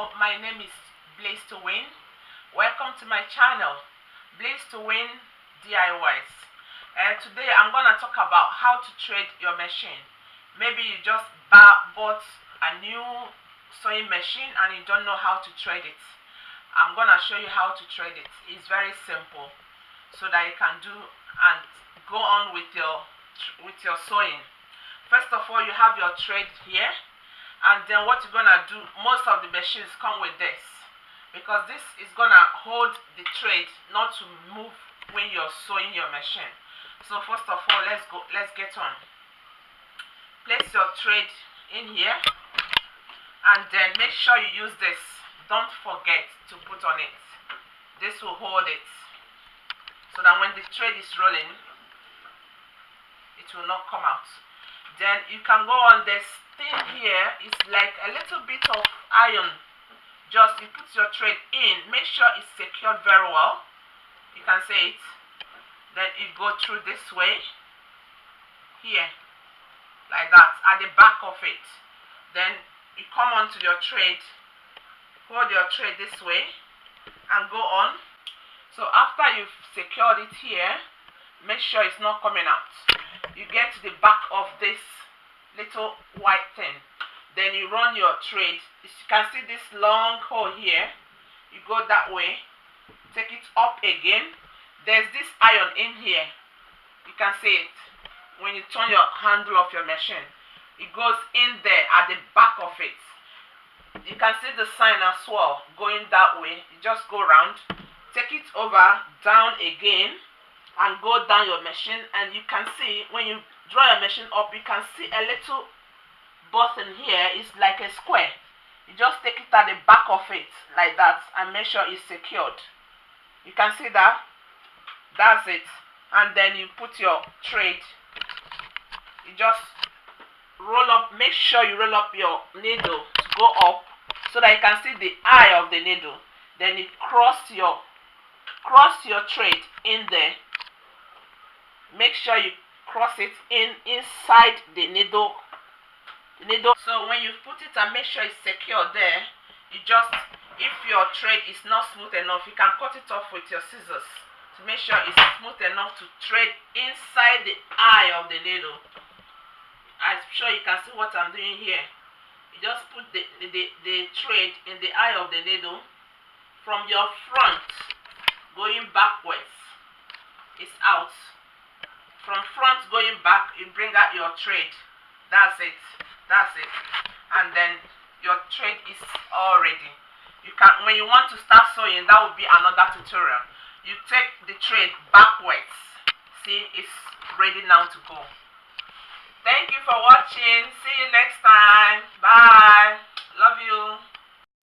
Hello, my name is Blaze to Win. Welcome to my channel, Blaze to Win DIYs. Today I'm gonna talk about how to trade your machine. Maybe you just bought a new sewing machine and you don't know how to trade it. I'm gonna show you how to trade it. It's very simple, so that you can do and go on with your sewing. First of all, you have your trade here. And then what you're gonna do, most of the machines come with this, because this is gonna hold the thread not to move when you're sewing your machine. So first of all, let's get on. Place your thread in here, and then make sure you use this. Don't forget to put on it. This will hold it, so that when the thread is rolling, it will not come out. Then you can go on this thing here. It's like a little bit of iron. Just you put your thread in, make sure it's secured very well. You can see it. Then you go through this way here, like that, at the back of it. Then you come onto your thread, hold your thread this way and go on. So after you've secured it here, make sure it's not coming out. You get to the back of this little white thing, then you run your thread. You can see this long hole here. You go that way, take it up again. There's this iron in here. You can see it when you turn your handle of your machine. It goes in there at the back of it. You can see the sign as well going that way. You just go around, take it over, down again, and go down your machine. And you can see when you draw your machine up, you can see a little button here. It's like a square. You just take it at the back of it like that and make sure it's secured. You can see that. That's it. And then you put your thread. You just roll up. Make sure you roll up your needle to go up, so that you can see the eye of the needle. Then you cross your thread in there. Make sure you cross it inside the needle. So when you put it and make sure it's secure there, you just, if your thread is not smooth enough, you can cut it off with your scissors to make sure it's smooth enough to thread inside the eye of the needle. I'm sure you can see what I'm doing here. You just put the thread in the eye of the needle from your front going backwards. It's out. From front going back, you bring out your thread. That's it. And then your thread is all ready. You can, when you want to start sewing, that will be another tutorial. You take the thread backwards. See, it's ready now to go. Thank you for watching. See you next time. Bye. Love you.